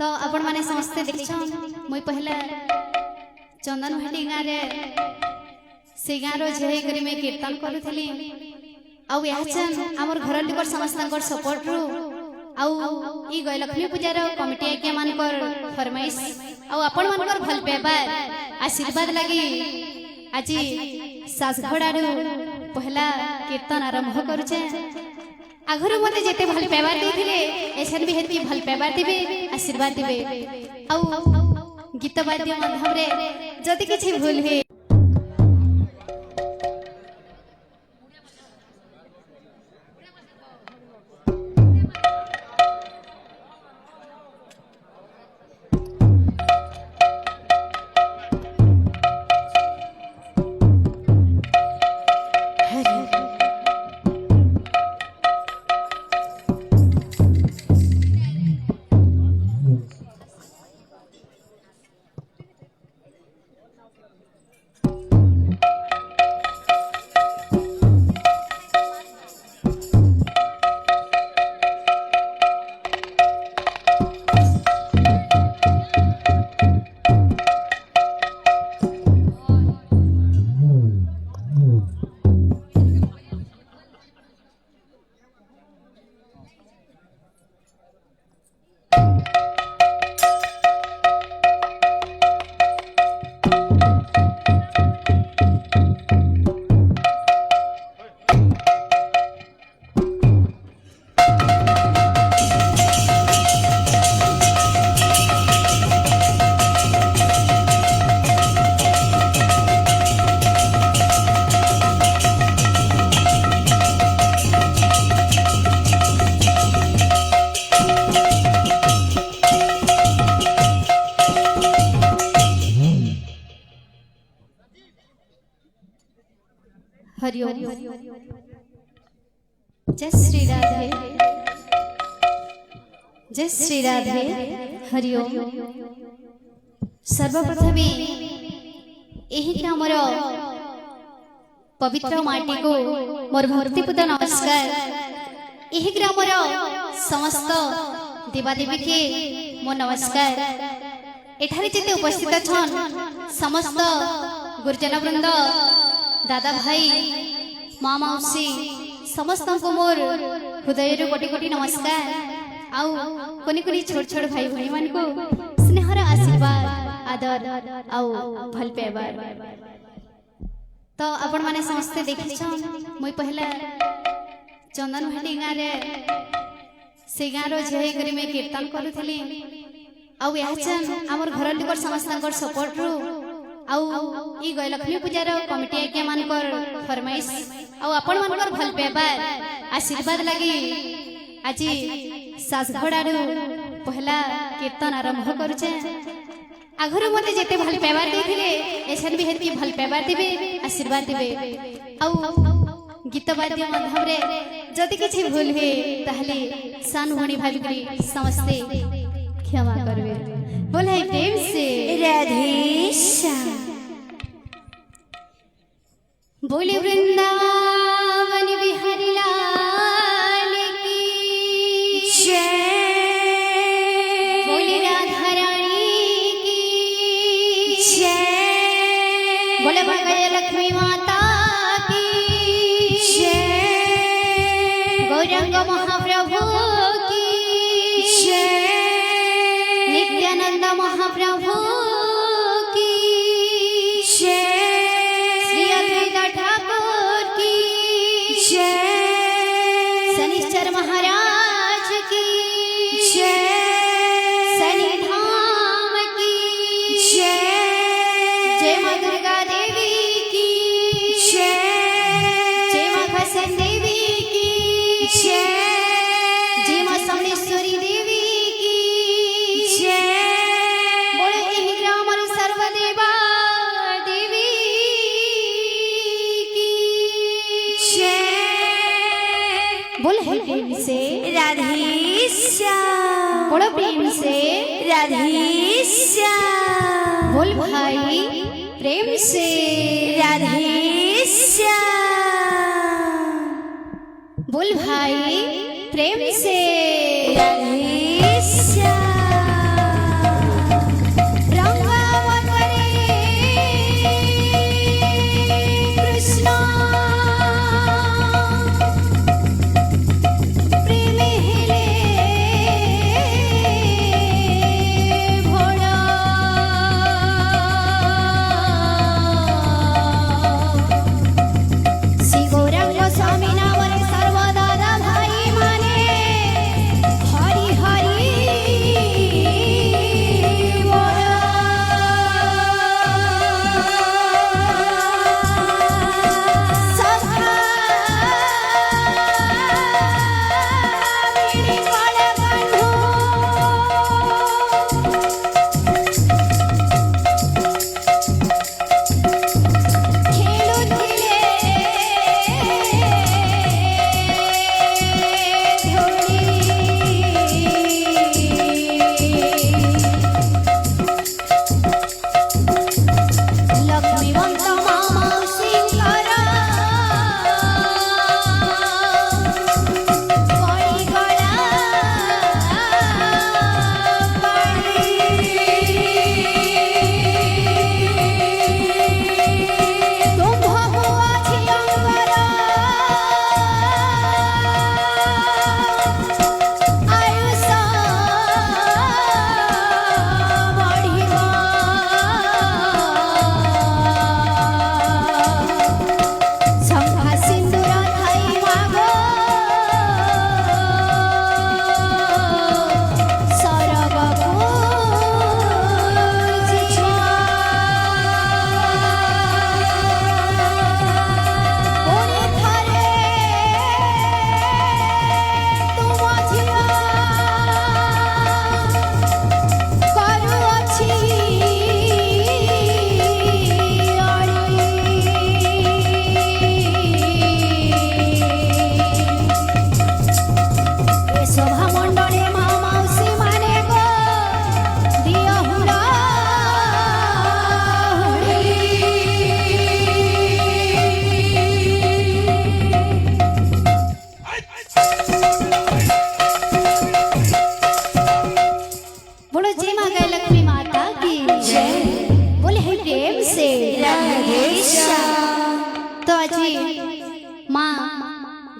तो आपण माने समस्ते देखछन मुई पहला चंदन भाटी गाँव रे से गाँव रो झे करी में कीर्तन करूथली आउ याचन हमर घर लिकर समस्तनकर सपोर्ट रो आउ ई गयलक्ष्मी पूजार कमिटी आज्ञा मानकर फरमाइश आउ आपण मानकर भल पेबार आशीर्वाद लगी आज सासघड़ारू पहला कीर्तन आरंभ करुचे आगरू मते जेते भल पेबार देथिले एसन भी हेती भल पेबार दिबे आशीर्वाद दिबे आउ गीत वाद्य माध्यम रे जति किछि भूल हे हरिओम जय श्री राधे जय श्री राधे हरिओम सर्वप्रथम यही ग्रामर पवित्र माटी को मोर भक्तिपूर्ण नमस्कार यही ग्रामर समस्त देवादेवी के मोर नमस्कार एठारे जेते उपस्थित छन समस्त गुरुजन वृंद दादा भाई माँ मौसी समस्त को मोर हृदय कोटि कोटि नमस्कार आउ कोनी कोनी छोट छोट भाई भाई मान को स्नेहर आशीर्वाद आदर आउ भल पेबार तो आपण माने समस्ते देखछन मुई पहला चंदन भाटी गाँव रे से गाँव रो झे करी में कीर्तन करूथली आउ याचन हमर घर लिकर समस्तनकर सपोर्ट रो आउ ई गयलक्ष्मी पूजार कमिटी आज्ञा मानकर फरमाइश आउ आपण मानकर भल पेबार आशीर्वाद लगी आज सासघड़ारू पहला कीर्तन आरंभ करुचे आगरू मते जेते भल पेबार देथिले एसन भी हेती भल पेबार दिबे आशीर्वाद दिबे आउ गीत वाद्य माध्यम रे जति किछि भूल हे ताहले सान भणी भाबिकरी समस्ते क्षमा करबे बोले प्रेम से राधे श्याम बोले वृंदावन बिहारी लाल की जय बोले राधा रानी की जय बोले भगय लक्ष्मी माता की जय गौरंग महाप्रभु की जय नित्यानंद महाप्रभु की जय श्री अद्वैत ठाकुर की जय शनिश्चर महाराज की जय शनि धाम की जय जय मां दुर्गा देवी की जय मां खसन देवी की जय मां समलेश्वरी देवी प्रेम से राधे श्याम बड़ो प्रेम से राधे श्याम बोल भाई प्रेम से राधे श्याम बोल भाई प्रेम से राधे श्याम।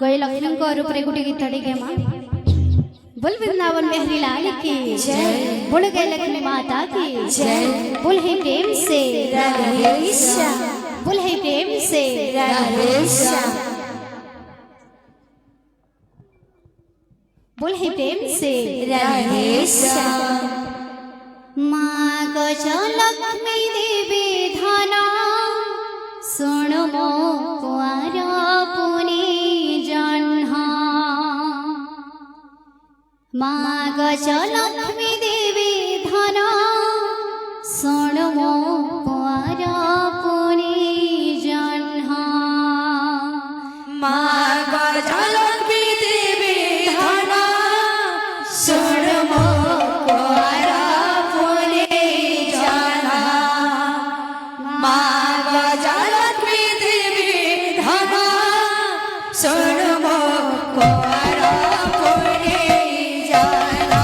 गए लक्ष्मी को रूप रे गुटी गीत टे मां बोल वृंदावन बिहारी लाल की जय बोल गए लक्ष्मी माता की जय बोल है प्रेम से राधे श्याम बोल है प्रेम से राधे श्याम बोल है प्रेम से राधे श्याम माँ गजलक्ष्मी देवी धना सुन मो कुआर पुनि जन्हा माँ गजलक्ष्मी देवी धना सुन मो कुआर पुनि जन्हा माँ गजलक्ष्मी देवी धना सुन मो कुआर पुनि जन्हा माँ गजलक्ष्मी देवी धना सुन मो कुआर पुनि जन्हा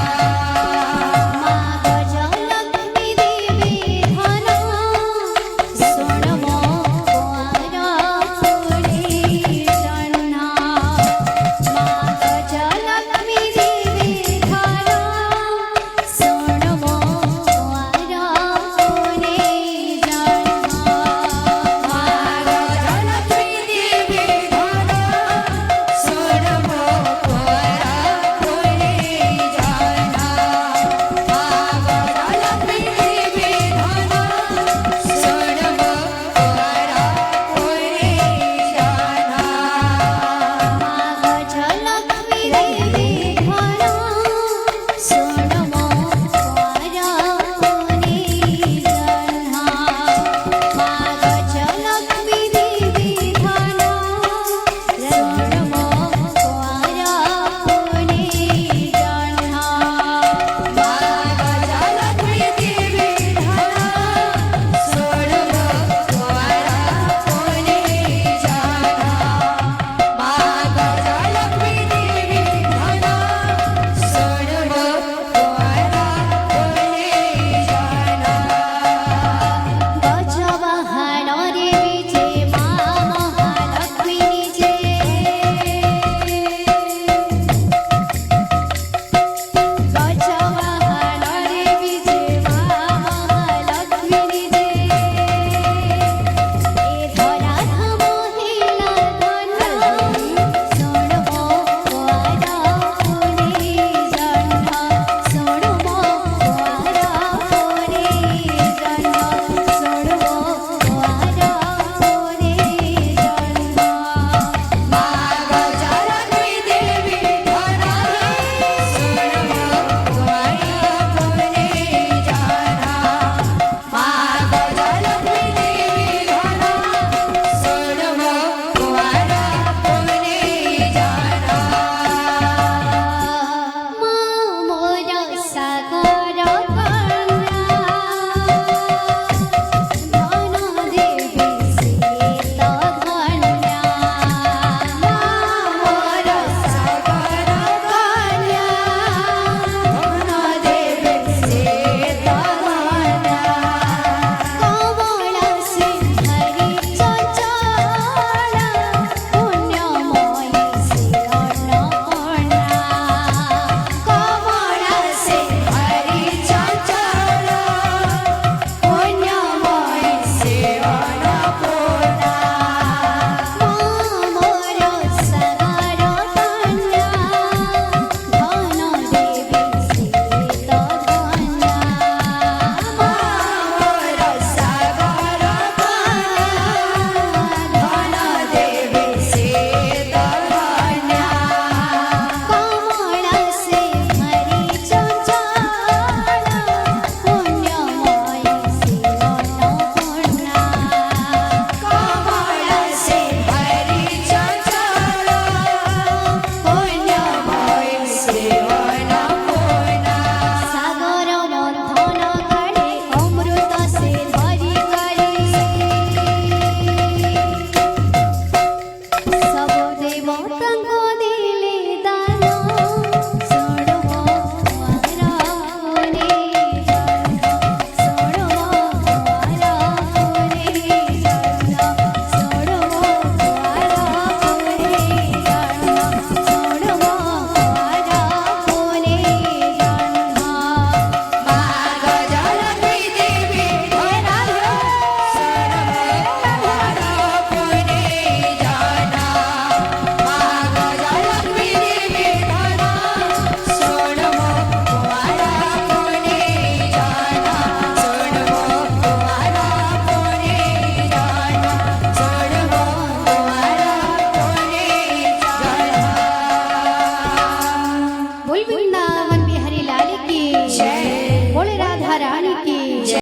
गोविंद